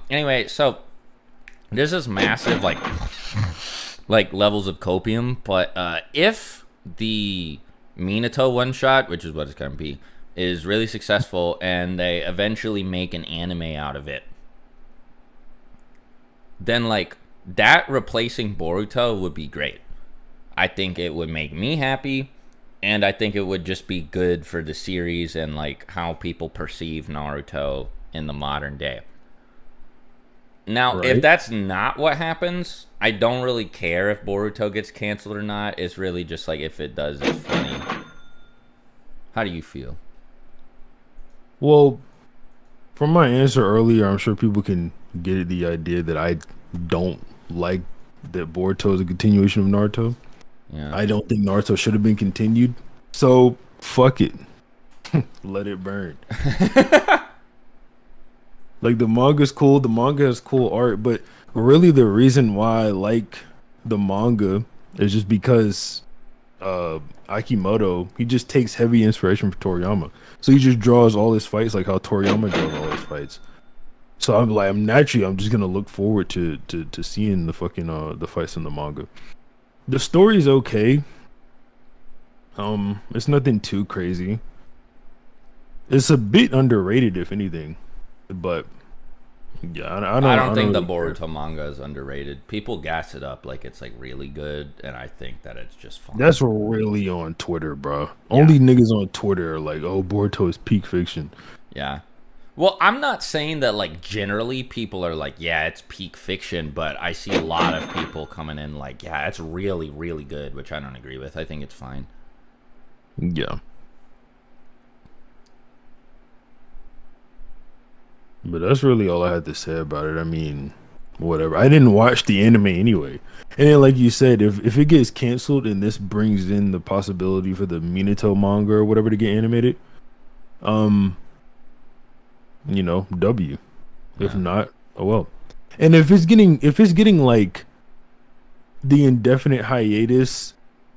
Anyway, so this is massive, like levels of copium. But if the Minato one shot, which is what it's gonna be, is really successful, and they eventually make an anime out of it, then like that replacing Boruto would be great. I think it would make me happy, and I think it would just be good for the series and like how people perceive Naruto in the modern day. Now, if Right. that's not what happens, I don't really care if Boruto gets canceled or not. It's really just like if it does, it's funny. How do you feel? Well, from my answer earlier, I'm sure people can get the idea that I don't like that Boruto is a continuation of Naruto. Yeah. I don't think Naruto should have been continued. So fuck it. Let it burn. Like the manga's cool, the manga has cool art, but really the reason why I like the manga is just because uh Akimoto, he just takes heavy inspiration from Toriyama. So he just draws all his fights like how Toriyama draws all his fights. So I'm just gonna look forward to seeing the fucking the fights in the manga. The story's okay. It's nothing too crazy. It's a bit underrated if anything. But yeah, I don't I don't think the really care. Boruto manga is underrated. People gas it up like it's like really good, and I think that it's just fine. That's really on Twitter, bro. Yeah. Only niggas on Twitter are like, "Oh, Boruto is peak fiction." Yeah. Well, I'm not saying that like generally people are like, yeah, it's peak fiction, but I see a lot of people coming in like, yeah, it's really, really good, which I don't agree with. I think it's fine. Yeah, but that's really all I had to say about it. I mean, whatever. I didn't watch the anime anyway. And then, like you said, if it gets canceled and this brings in the possibility for the Minato manga or whatever to get animated, um, W. If Yeah. not, oh well. And if it's getting like the indefinite hiatus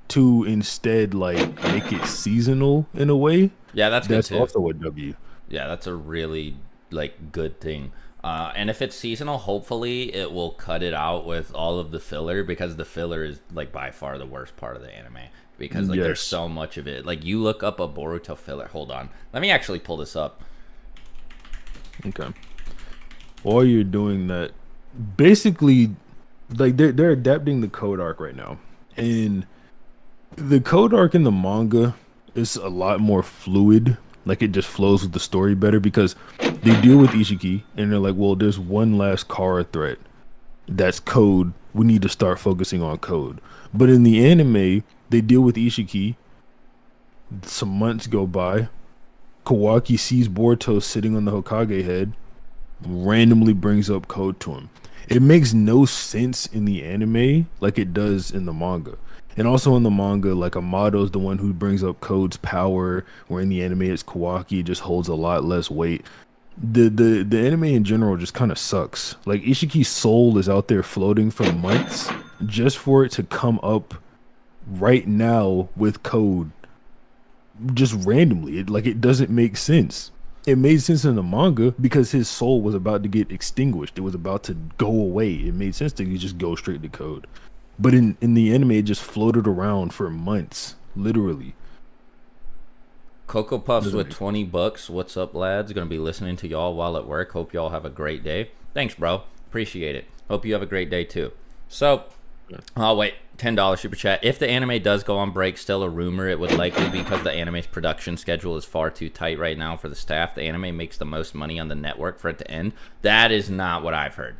to instead like make it seasonal in a way, Yeah, that's good that's too. also a W. Yeah, that's a really like good thing. And if it's seasonal, hopefully it will cut it out with all of the filler because the filler is like by far the worst part of the anime because like there's Yes. so much of it. Like you look up a Boruto filler. Hold on, let me actually pull this up. Okay. While you're doing that, basically, like they're adapting the code arc right now, and the code arc in the manga is a lot more fluid. Like it just flows with the story better because they deal with Ishiki and they're like, well, there's one last Kara threat. That's code. We need to start focusing on code. But in the anime, they deal with Ishiki. Some months go by. Kawaki sees Boruto sitting on the Hokage head, randomly brings up code to him. It makes no sense in the anime like it does in the manga. And also in the manga, like Amato's the one who brings up Code's power, where in the anime it's Kawaki, it just holds a lot less weight. The anime in general just kind of sucks. Like Ishiki's soul is out there floating for months just for it to come up right now with Code just randomly. It doesn't make sense. It made sense in the manga because his soul was about to get extinguished. It was about to go away. It made sense to just go straight to Code. But in the anime, it just floated around for months, literally. Cocoa Puffs Doesn't with make 20 bucks. What's up, lads? Gonna be listening to y'all while at work. Hope y'all have a great day. Thanks, bro. Appreciate it. Hope you have a great day too. So, sense. oh wait, $10 super chat. If the anime does go on break, still a rumor, it would likely be because the anime's production schedule is far too tight right now for the staff. The anime makes the most money on the network for it to end. That is not what I've heard.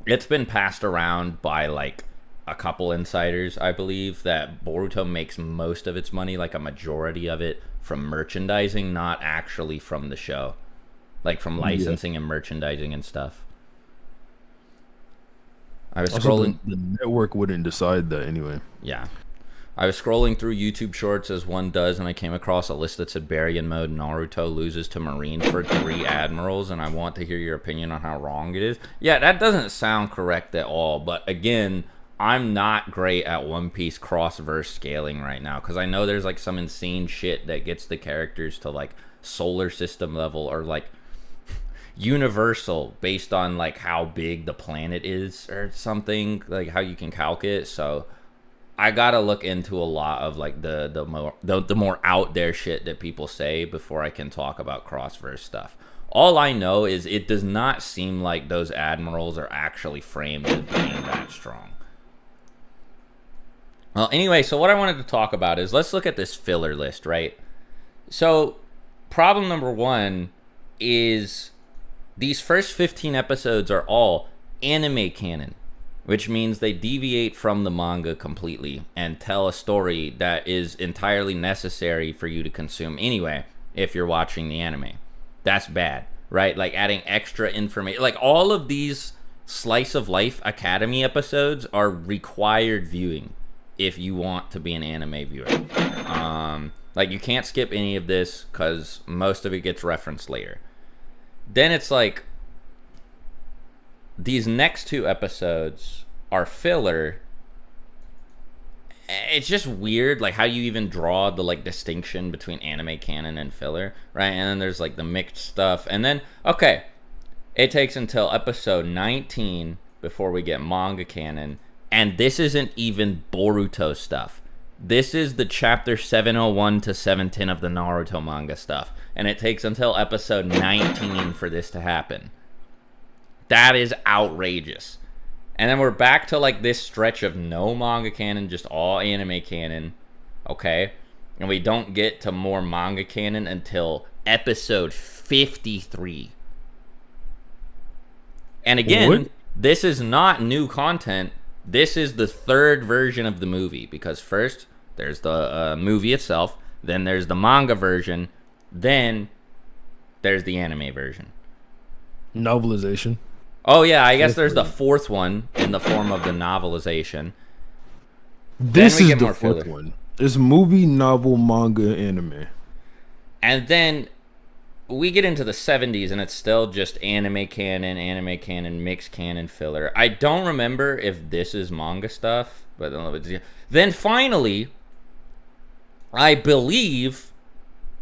It's been passed around by like a couple insiders, I believe, that Boruto makes most of its money, like a majority of it, from merchandising, not actually from the show, like from Yeah. licensing and merchandising and stuff. I was Also, scrolling. the network wouldn't decide that anyway. Yeah, I was scrolling through YouTube shorts as one does, and I came across a list that said Baryon mode Naruto loses to Marine for 3 admirals, and I want to hear your opinion on how wrong it is. Yeah, that doesn't sound correct at all, but again, I'm not great at One Piece cross-verse scaling right now, because I know there's like some insane shit that gets the characters to like solar system level, or like universal based on like how big the planet is or something, like how you can calculate it. So I gotta look into a lot of like the more out there shit that people say before I can talk about crossverse stuff. All I know is it does not seem like those admirals are actually framed as being that strong. Well, anyway, so what I wanted to talk about is let's look at this filler list, right? So problem number one is these first 15 episodes are all anime canon, which means they deviate from the manga completely and tell a story that is entirely necessary for you to consume anyway if you're watching the anime. That's bad, right? Like adding extra information. Like all of these slice of life academy episodes are required viewing if you want to be an anime viewer. Like you can't skip any of this because most of it gets referenced later. Then it's like these next two episodes are filler. It's just weird, like how you even draw the like distinction between anime canon and filler, right? And then there's like the mixed stuff, and then okay, it takes until episode 19 before we get manga canon, and this isn't even Boruto stuff. This is the chapter 701 to 710 of the Naruto manga stuff, and it takes until episode 19 for this to happen. That is outrageous. And then we're back to like this stretch of no manga canon, just all anime canon, okay? And we don't get to more manga canon until episode 53. And again, what? This is not new content. This is the third version of the movie, because first there's the movie itself, then there's the manga version, then there's the anime version. Novelization. Oh yeah, I guess there's the fourth one in the form of the novelization. This is the fourth one. It's movie, novel, manga, anime. And then we get into the 70s and it's still just anime canon, mixed canon, filler. I don't remember if this is manga stuff, but then finally, I believe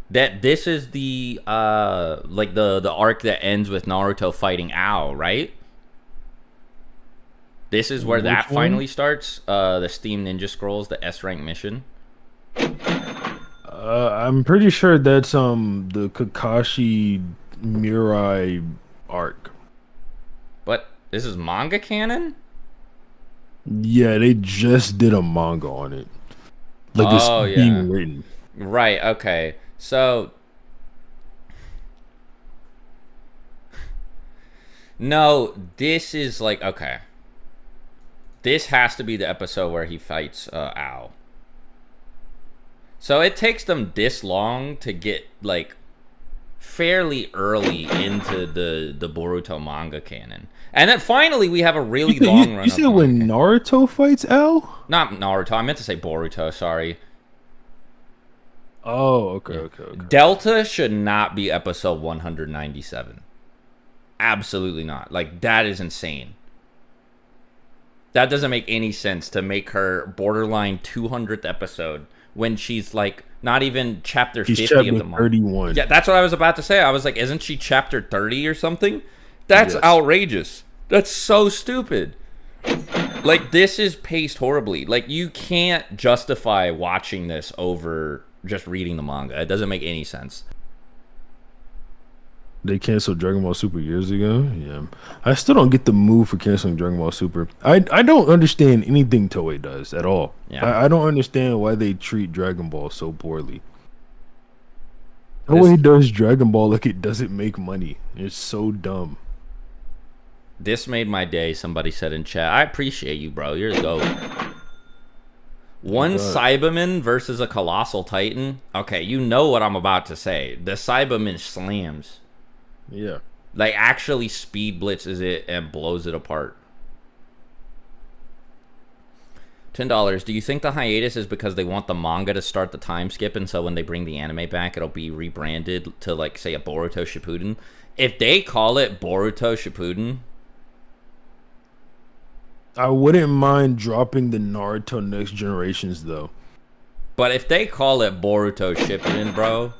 that this is the like the arc that ends with Naruto fighting Ao, right? This is where that finally starts. The Steam Ninja Scrolls, the S rank mission. I'm pretty sure that's the Kakashi Mirai arc. But this is manga canon? Yeah, they just did a manga on it. Like it's being written. Right, okay. So no, this is like, okay. This has to be the episode where he fights Ao. So it takes them this long to get like fairly early into the Boruto manga canon. And then finally we have a really long run. You said when Naruto fights Ao? Not Naruto, I meant to say Boruto, sorry. Oh, okay. Delta should not be episode 197. Absolutely not. Like, that is insane. That doesn't make any sense to make her borderline 200th episode when she's like not even chapter 50 of the month. 31. Yeah, that's what I was about to say. I was like, isn't she chapter 30 or something? That's outrageous. That's so stupid. Like, this is paced horribly. Like, you can't justify watching this over just reading the manga. It doesn't make any sense. They canceled Dragon Ball Super years ago. Yeah, I still don't get the move for canceling Dragon Ball Super. I don't understand anything Toei does at all. Yeah. I don't understand why they treat Dragon Ball so poorly. Toei does Dragon Ball like it doesn't make money. It's so dumb. This made my day. Somebody said in chat, I appreciate you, bro. You're the GOAT. One Cyberman versus a Colossal Titan. Okay, you know what I'm about to say. The Cyberman slams. Yeah. Like, actually speed blitzes it and blows it apart. $10. Do you think the hiatus is because they want the manga to start the time skip, and so when they bring the anime back, it'll be rebranded to, like, say, a Boruto Shippuden? If they call it Boruto Shippuden, I wouldn't mind dropping the Naruto Next Generations, though. But if they call it Boruto Shippuden, bro,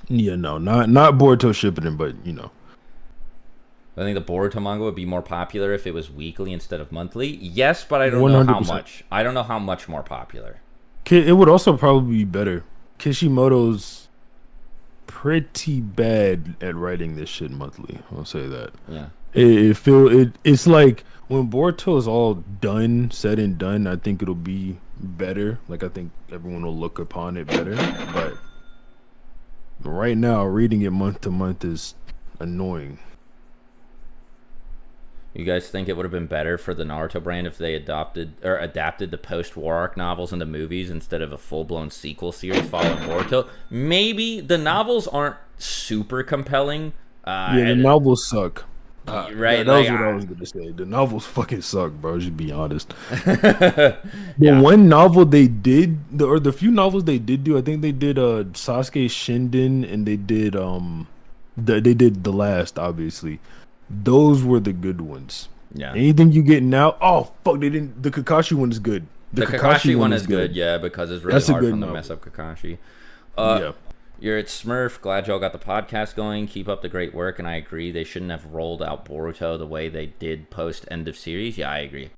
Yeah, no, not Boruto Shippuden, but you know. I think the Boruto manga would be more popular if it was weekly instead of monthly. Yes, but I don't know how 100%. much. I don't know how much more popular. It would also probably be better. Kishimoto's pretty bad at writing this shit monthly. I'll say that. Yeah. It's like when Boruto is all done, said and done. I think it'll be better. Like I think everyone will look upon it better. But right now, reading it month to month is annoying. You guys think it would have been better for the Naruto brand if they adapted the post-war arc novels into movies instead of a full-blown sequel series following Boruto? Maybe. The novels aren't super compelling. Yeah, the novels suck. Right? That was what I was gonna say. The novels fucking suck, bro. Just be honest. Yeah. One novel they did, or the few novels they did do, I think they did Sasuke Shinden, and they did the last, obviously. Those were the good ones. Yeah. Anything you get now, oh fuck, they didn't. The Kakashi one is good. The Kakashi one is good, yeah, because it's really hard for them to mess up Kakashi. Yeah. You're at Smurf. Glad y'all got the podcast going. Keep up the great work, and I agree they shouldn't have rolled out Boruto the way they did post end of series. Yeah, I agree.